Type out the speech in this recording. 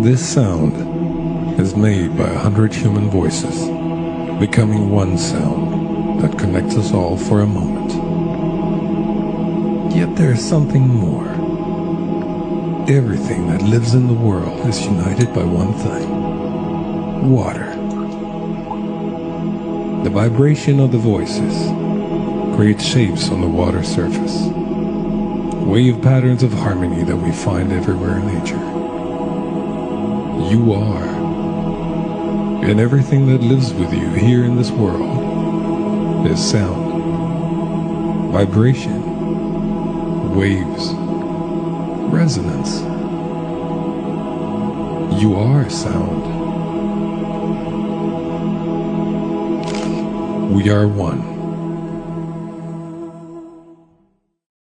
This sound is made by 100 human voices, becoming one sound that connects us all for a moment. Yet there is something more. Everything that lives in the world is united by one thing: water. The vibration of the voices creates shapes on the water surface, wave patterns of harmony that we find everywhere in nature. You are, and everything that lives with you here in this world is sound, vibration, waves, resonance. You are sound. We are one.